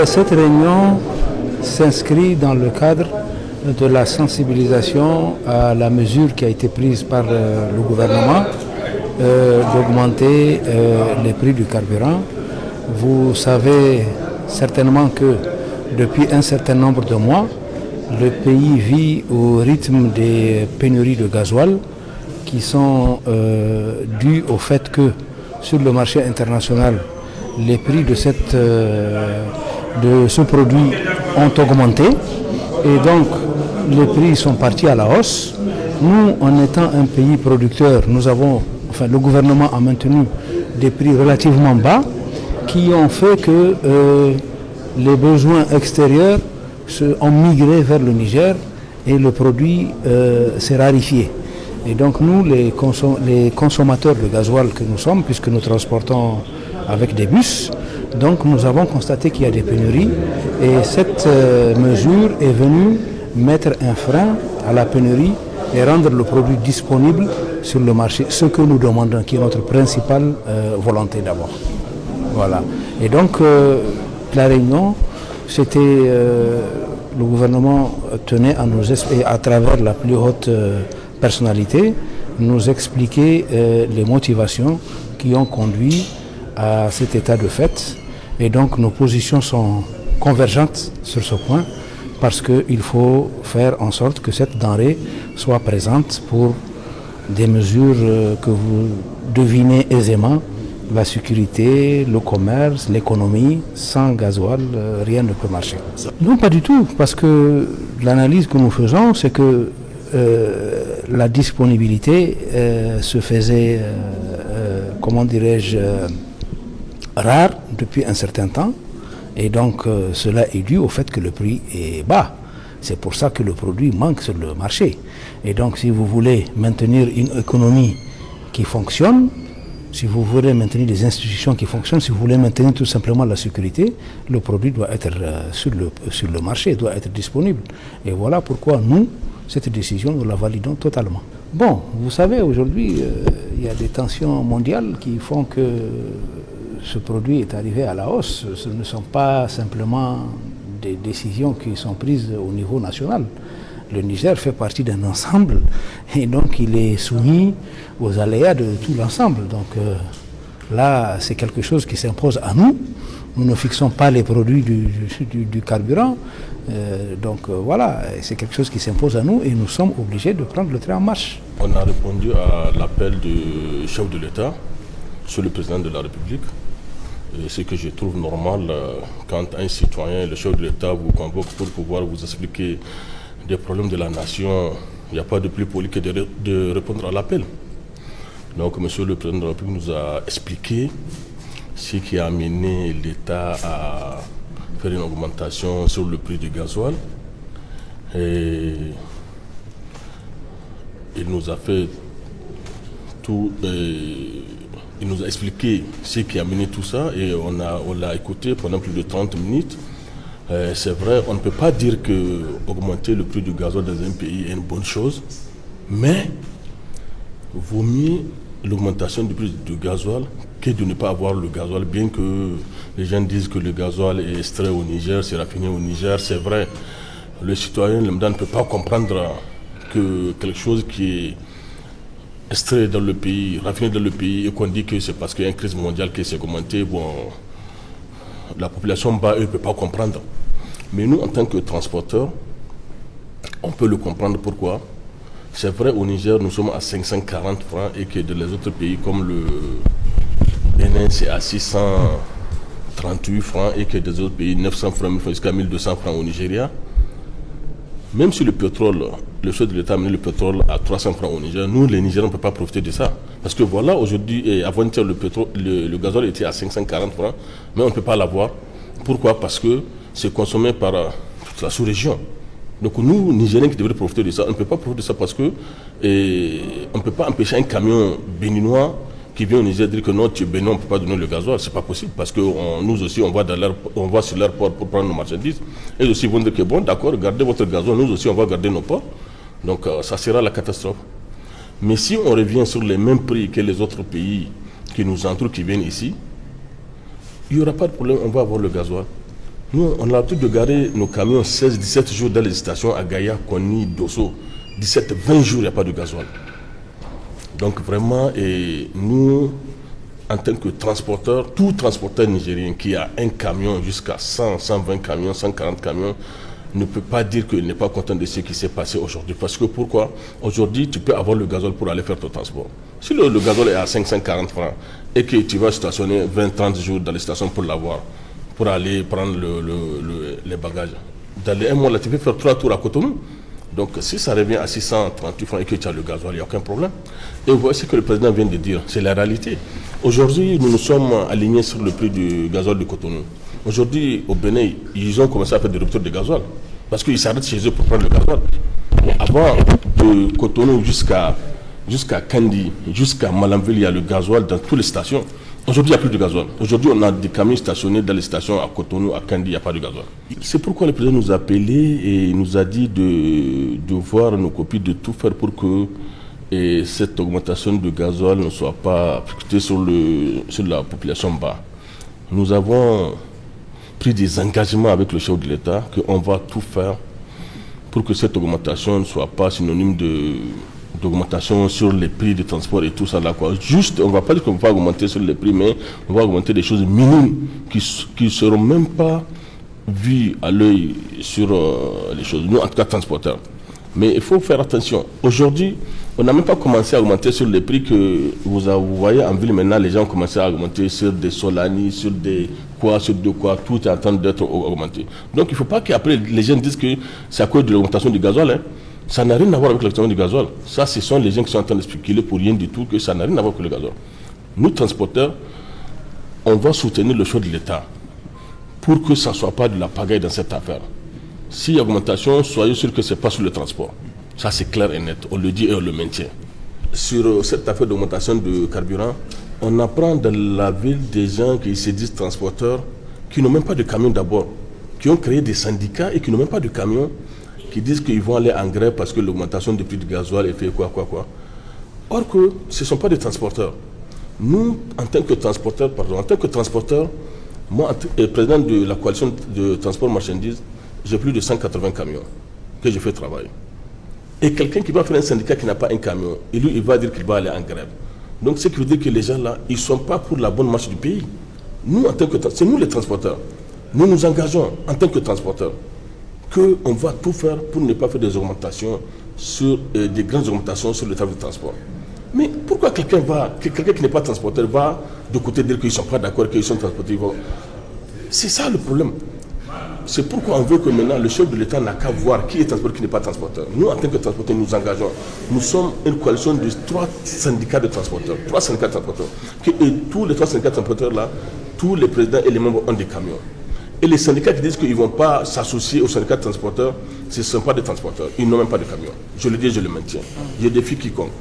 Cette réunion s'inscrit dans le cadre de la sensibilisation à la mesure qui a été prise par le gouvernement d'augmenter les prix du carburant. Vous savez certainement que depuis un certain nombre de mois, le pays vit au rythme des pénuries de gasoil qui sont dues au fait que sur le marché international, les prix de ce produit ont augmenté et donc les prix sont partis à la hausse. Nous, en étant un pays producteur, le gouvernement a maintenu des prix relativement bas qui ont fait que les besoins extérieurs ont migré vers le Niger et le produit s'est raréfié. Et donc nous, les consommateurs de gasoil que nous sommes, puisque nous transportons avec des bus, donc nous avons constaté qu'il y a des pénuries et cette mesure est venue mettre un frein à la pénurie et rendre le produit disponible sur le marché, ce que nous demandons, qui est notre principale volonté d'abord. Voilà. Et donc la réunion, c'était le gouvernement tenait à nous expliquer, à travers la plus haute personnalité, nous expliquer les motivations qui ont conduit à cet état de fait. Et donc nos positions sont convergentes sur ce point parce qu'il faut faire en sorte que cette denrée soit présente pour des mesures que vous devinez aisément, la sécurité, le commerce, l'économie. Sans gasoil, rien ne peut marcher. Non, pas du tout, parce que l'analyse que nous faisons, c'est que la disponibilité se faisait, rare depuis un certain temps. Et donc cela est dû au fait que le prix est bas. C'est pour ça que le produit manque sur le marché. Et donc si vous voulez maintenir une économie qui fonctionne, si vous voulez maintenir des institutions qui fonctionnent, si vous voulez maintenir tout simplement la sécurité, le produit doit être sur le marché, doit être disponible. Et voilà pourquoi nous, cette décision, nous la validons totalement. Bon, vous savez, aujourd'hui, il y a des tensions mondiales qui font que ce produit est arrivé à la hausse. Ce ne sont pas simplement des décisions qui sont prises au niveau national. Le Niger fait partie d'un ensemble et donc il est soumis aux aléas de tout l'ensemble. Donc là, c'est quelque chose qui s'impose à nous. Nous ne fixons pas les produits du carburant. Voilà, c'est quelque chose qui s'impose à nous et nous sommes obligés de prendre le train en marche. On a répondu à l'appel du chef de l'État sur le président de la République. Et ce que je trouve normal quand un citoyen, le chef de l'État vous convoque pour pouvoir vous expliquer des problèmes de la nation, il n'y a pas de plus poli que de répondre à l'appel. Donc, monsieur le président de la République nous a expliqué ce qui a amené l'État à faire une augmentation sur le prix du gasoil. Et il nous a fait tout. Il nous a expliqué ce qui a mené tout ça et on l'a écouté pendant plus de 30 minutes. C'est vrai, on ne peut pas dire que augmenter le prix du gasoil dans un pays est une bonne chose, mais vaut mieux l'augmentation du prix du gasoil que de ne pas avoir le gasoil, bien que les gens disent que le gasoil est extrait au Niger, c'est raffiné au Niger. C'est vrai, le citoyen lambda ne peut pas comprendre que quelque chose qui est extrait dans le pays, raffiné dans le pays, et qu'on dit que c'est parce qu'il y a une crise mondiale qui s'est augmentée. Bon, la population bas, eux, ne peut pas comprendre. Mais nous, en tant que transporteurs, on peut le comprendre. Pourquoi? C'est vrai, au Niger, nous sommes à 540 francs et que dans les autres pays comme le Bénin, c'est à 638 francs et que des autres pays, 900 francs, jusqu'à 1200 francs au Nigeria. Même si le pétrole, le chef de l'État a amené le pétrole à 300 francs au Niger, nous, les Nigériens, on ne peut pas profiter de ça. Parce que voilà, aujourd'hui, avant-hier, le gasoil était à 540 francs, mais on ne peut pas l'avoir. Pourquoi? Parce que c'est consommé par toute la sous-région. Donc nous, Nigériens qui devraient profiter de ça, on ne peut pas profiter de ça parce que on ne peut pas empêcher un camion béninois qui vient au Niger dire que non, tu es bénin, on ne peut pas donner le gasoil. C'est pas possible parce que nous aussi, on va sur leur port pour prendre nos marchandises. Et aussi, ils vont dire que bon, d'accord, gardez votre gasoil, nous aussi, on va garder nos ports. Donc ça sera la catastrophe. Mais si on revient sur les mêmes prix que les autres pays, qui nous entourent, qui viennent ici, il n'y aura pas de problème, on va avoir le gasoil. Mais si on revient sur les mêmes prix que les autres pays qui nous entourent, qui viennent ici, il n'y aura pas de problème, on va avoir le gasoil. Mais si on revient sur les mêmes prix que les autres pays qui nous entourent, qui viennent ici, il n'y aura pas de problème, on va avoir le gasoil. Mais si on revient sur les mêmes prix que les autres pays qui nous entourent, qui viennent ici, il n'y aura pas de problème, on va avoir le gasoil. Nous, on a l'habitude de garer nos camions 16-17 jours dans les stations à Gaïa, Koni, Dosso. 17-20 jours, il n'y a pas de gasoil. Donc vraiment, et nous, en tant que transporteur, tout transporteur nigérien qui a un camion jusqu'à 100, 120 camions, 140 camions, ne peut pas dire qu'il n'est pas content de ce qui s'est passé aujourd'hui. Parce que pourquoi? Aujourd'hui, tu peux avoir le gazole pour aller faire ton transport. Si le gazole est à 540 francs et que tu vas stationner 20-30 jours dans les stations pour l'avoir, pour aller prendre les bagages, dans les 1 mois, là, tu peux faire 3 tours à Cotonou. Donc si ça revient à 638 francs et que tu as le gasoil, il n'y a aucun problème. Et vous voyez ce que le président vient de dire, c'est la réalité. Aujourd'hui, nous nous sommes alignés sur le prix du gasoil de Cotonou. Aujourd'hui, au Bénin, ils ont commencé à faire des ruptures de gasoil. Parce qu'ils s'arrêtent chez eux pour prendre le gasoil. Mais avant, de Cotonou jusqu'à Kandi, jusqu'à Malanville, il y a le gasoil dans toutes les stations. Aujourd'hui, il n'y a plus de gasoil. Aujourd'hui, on a des camions stationnés dans les stations à Cotonou, à Kandi, il n'y a pas de gasoil. C'est pourquoi le président nous a appelés et nous a dit de voir nos copies, de tout faire pour que cette augmentation de gasoil ne soit pas affectée sur la population bas. Nous avons pris des engagements avec le chef de l'État qu'on va tout faire pour que cette augmentation ne soit pas synonyme d'augmentation sur les prix de transport et tout ça là quoi. Juste, on ne va pas dire qu'on va augmenter sur les prix, mais on va augmenter des choses minimes qui ne seront même pas vues à l'œil sur les choses. Nous, en tout cas, transporteurs. Mais il faut faire attention. Aujourd'hui, on n'a même pas commencé à augmenter sur les prix que vous voyez en ville maintenant. Les gens ont commencé à augmenter sur des Solani, sur des quoi, tout est en train d'être augmenté. Donc il ne faut pas qu'après les gens disent que c'est à cause de l'augmentation du gasoil. Hein. Ça n'a rien à voir avec l'augmentation du gasoil. Ça, ce sont les gens qui sont en train de spéculer pour rien du tout, que ça n'a rien à voir avec le gasoil. Nous, transporteurs, on va soutenir le choix de l'État pour que ça ne soit pas de la pagaille dans cette affaire. S'il y a augmentation, soyez sûr que ce n'est pas sur le transport. Ça, c'est clair et net. On le dit et on le maintient. Sur cette affaire d'augmentation de carburant, on apprend dans la ville des gens qui se disent transporteurs, qui n'ont même pas de camion d'abord, qui ont créé des syndicats et qui n'ont même pas de camion, qui disent qu'ils vont aller en grève parce que l'augmentation du prix du gasoil est fait quoi. Or que ce ne sont pas des transporteurs. Nous, en tant que transporteurs, moi, président de la coalition de transport marchandises, j'ai plus de 180 camions que je fais travailler. Et quelqu'un qui va faire un syndicat qui n'a pas un camion, et lui, il va dire qu'il va aller en grève. Donc, ce qui veut dire que les gens là, ils ne sont pas pour la bonne marche du pays. Nous, c'est nous les transporteurs. Nous nous engageons en tant que transporteurs qu'on va tout faire pour ne pas faire des augmentations des grandes augmentations sur le tarif de transport. Mais pourquoi quelqu'un qui n'est pas transporteur va de côté dire qu'ils ne sont pas d'accord, qu'ils sont transporteurs? C'est ça le problème. C'est pourquoi on veut que maintenant le chef de l'État n'a qu'à voir qui est transporteur, qui n'est pas transporteur. Nous, en tant que transporteurs, nous nous engageons. Nous sommes une coalition de 3 syndicats de transporteurs. 3 syndicats de transporteurs. Et tous les 3 syndicats de transporteurs là, tous les présidents et les membres ont des camions. Et les syndicats qui disent qu'ils ne vont pas s'associer aux syndicats de transporteurs, ce ne sont pas des transporteurs. Ils n'ont même pas de camions. Je le dis, je le maintiens. Je défie quiconque.